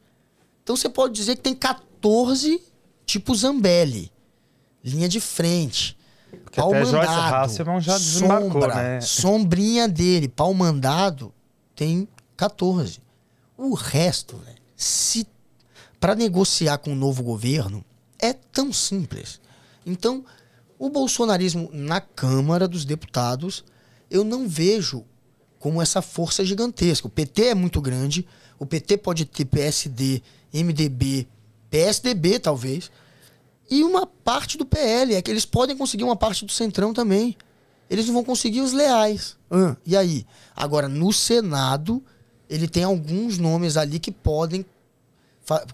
Então você pode dizer que tem 14 tipo Zambelli. Linha de frente. Porque pau mandado. Já desembarcou, né? Sombrinha dele. Pau mandado tem 14. O resto, velho, para negociar com o novo governo, é tão simples. Então, o bolsonarismo na Câmara dos Deputados, eu não vejo como essa força gigantesca. O PT é muito grande, o PT pode ter PSD, MDB, PSDB talvez, e uma parte do PL. É que eles podem conseguir uma parte do Centrão também. Eles não vão conseguir os leais. E aí? Agora, no Senado, ele tem alguns nomes ali que podem...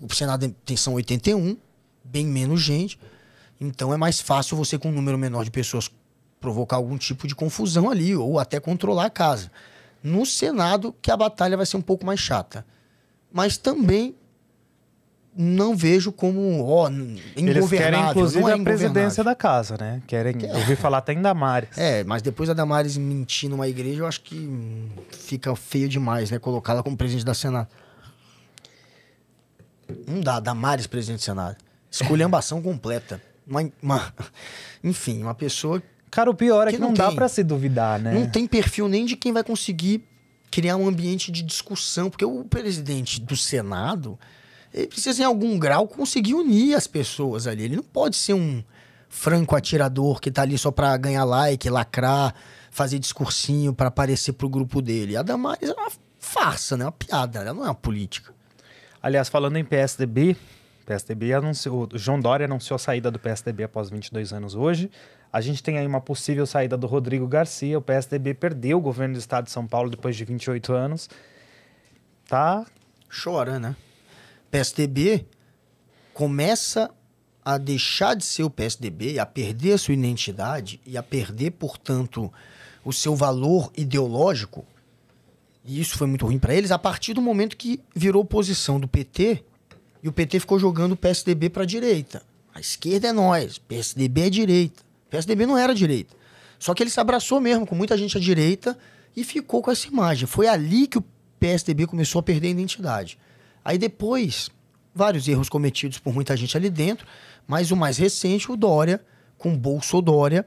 O Senado são 81, bem menos gente. Então é mais fácil você, com um número menor de pessoas, provocar algum tipo de confusão ali, ou até controlar a casa. No Senado, que a batalha vai ser um pouco mais chata. Mas também não vejo como ingovernável. Eles querem, inclusive, não é a presidência da casa, né? Ouvi falar até em Damares. Mas depois a Damares mentir numa igreja, eu acho que fica feio demais, né? Colocá-la como presidente da Senado. Não dá, Damares presidente do Senado. Esculhambação completa. Enfim, uma pessoa... Cara, o pior é que não dá pra se duvidar, né? Não tem perfil nem de quem vai conseguir criar um ambiente de discussão, porque o presidente do Senado, ele precisa, em algum grau, conseguir unir as pessoas ali. Ele não pode ser um franco atirador que tá ali só pra ganhar like, lacrar, fazer discursinho pra aparecer pro grupo dele. A Damares é uma farsa, né? Uma piada, ela não é uma política. Aliás, falando em PSDB anunciou, o João Dória anunciou a saída do PSDB após 22 anos hoje. A gente tem aí uma possível saída do Rodrigo Garcia. O PSDB perdeu o governo do estado de São Paulo depois de 28 anos. Tá? Chora, né? PSDB começa a deixar de ser o PSDB, a perder a sua identidade e a perder, portanto, o seu valor ideológico. E isso foi muito ruim para eles a partir do momento que virou oposição do PT e o PT ficou jogando o PSDB para a direita. A esquerda é nós, PSDB é direita. PSDB não era direita. Só que ele se abraçou mesmo com muita gente à direita e ficou com essa imagem. Foi ali que o PSDB começou a perder a identidade. Aí depois, vários erros cometidos por muita gente ali dentro, mas o mais recente, o Dória, com Bolsodória,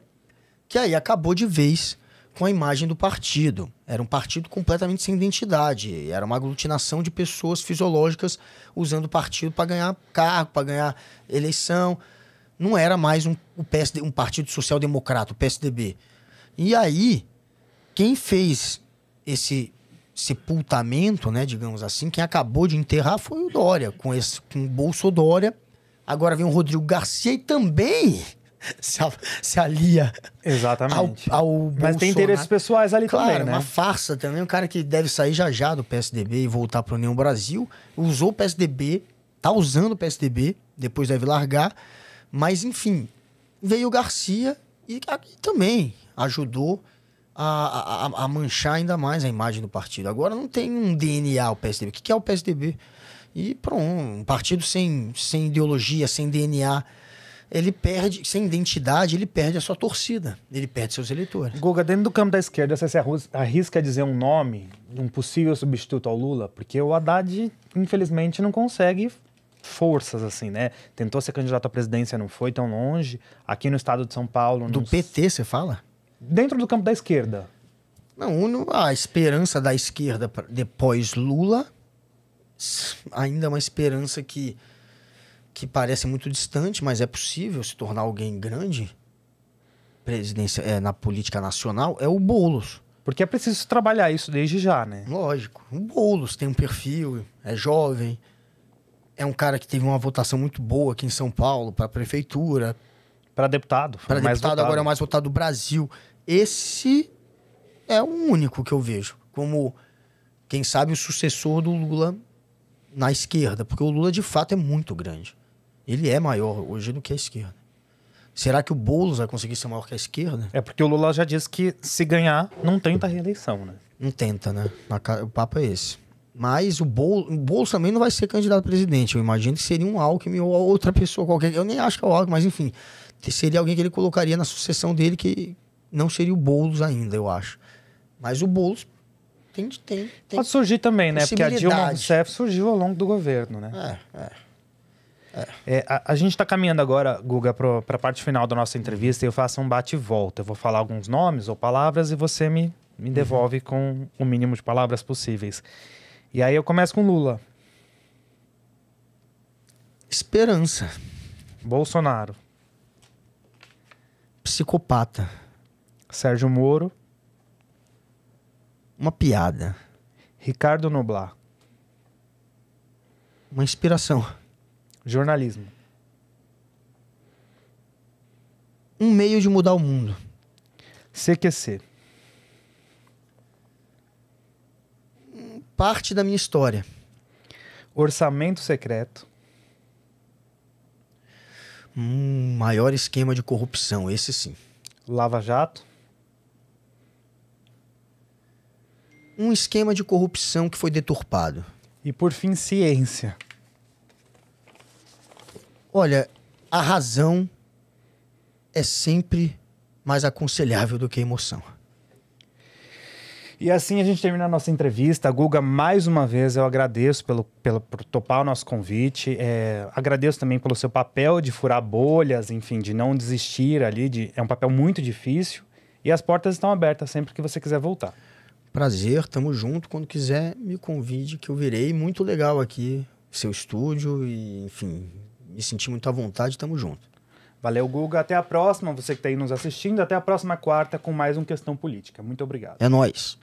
que aí acabou de vez com a imagem do partido. Era um partido completamente sem identidade. Era uma aglutinação de pessoas fisiológicas usando o partido para ganhar cargo, para ganhar eleição. Não era mais um partido social-democrata, o PSDB. E aí, quem fez esse sepultamento, né, digamos assim, quem acabou de enterrar foi o Dória, com o Bolsodória. Agora vem o Rodrigo Garcia e também se alia Exatamente. ao Mas Bolsonaro. tem interesses pessoais ali também, né? Uma farsa também. Um cara que deve sair já do PSDB e voltar para o União Brasil. Usou o PSDB, tá usando o PSDB, depois deve largar. Mas, enfim, veio o Garcia e também ajudou a manchar ainda mais a imagem do partido. Agora não tem um DNA o PSDB. O que é o PSDB? E pronto, um partido sem ideologia, sem DNA, ele perde, sem identidade, ele perde a sua torcida, ele perde seus eleitores. Guga, dentro do campo da esquerda, você se arrisca a dizer um nome, um possível substituto ao Lula? Porque o Haddad, infelizmente, não consegue forças, assim, né? Tentou ser candidato à presidência, não foi tão longe. Aqui no estado de São Paulo... Do PT, você fala? Dentro do campo da esquerda. Não, a esperança da esquerda depois Lula, ainda uma esperança que parece muito distante, mas é possível se tornar alguém grande na política nacional, é o Boulos. Porque é preciso trabalhar isso desde já, né? Lógico. O Boulos tem um perfil, é jovem, é um cara que teve uma votação muito boa aqui em São Paulo, para a prefeitura. Para deputado. Para deputado, agora é o mais votado do Brasil. Esse é o único que eu vejo como, quem sabe, o sucessor do Lula na esquerda. Porque o Lula, de fato, é muito grande. Ele é maior hoje do que a esquerda. Será que o Boulos vai conseguir ser maior que a esquerda? É porque o Lula já disse que, se ganhar, não tenta reeleição, né? Não tenta, né? O papo é esse. Mas o Boulos também não vai ser candidato a presidente. Eu imagino que seria um Alckmin ou outra pessoa qualquer. Eu nem acho que é o Alckmin, mas enfim. Seria alguém que ele colocaria na sucessão dele, que não seria o Boulos ainda, eu acho. Mas o Boulos tem pode surgir também, né? Porque a Dilma Rousseff surgiu ao longo do governo, né? A gente está caminhando agora, Guga, para a parte final da nossa entrevista, e eu faço um bate e volta. Eu vou falar alguns nomes ou palavras e você me devolve com o mínimo de palavras possíveis. E aí eu começo com Lula. Esperança. Bolsonaro. Psicopata. Sérgio Moro. Uma piada. Ricardo Noblat. Uma inspiração. Jornalismo. Um meio de mudar o mundo. CQC. Parte da minha história. Orçamento secreto. Maior esquema de corrupção, esse sim. Lava Jato. Um esquema de corrupção que foi deturpado. E por fim, ciência. Olha, a razão é sempre mais aconselhável do que a emoção. E assim a gente termina a nossa entrevista. Guga, mais uma vez eu agradeço por topar o nosso convite. Agradeço também pelo seu papel de furar bolhas, enfim, de não desistir ali. É um papel muito difícil. E as portas estão abertas sempre que você quiser voltar. Prazer, tamo junto. Quando quiser, me convide que eu virei. Muito legal aqui, seu estúdio e, enfim, me senti muito à vontade. Tamo junto. Valeu, Guga. Até a próxima. Você que está aí nos assistindo. Até a próxima quarta com mais um Questão Política. Muito obrigado. É nóis.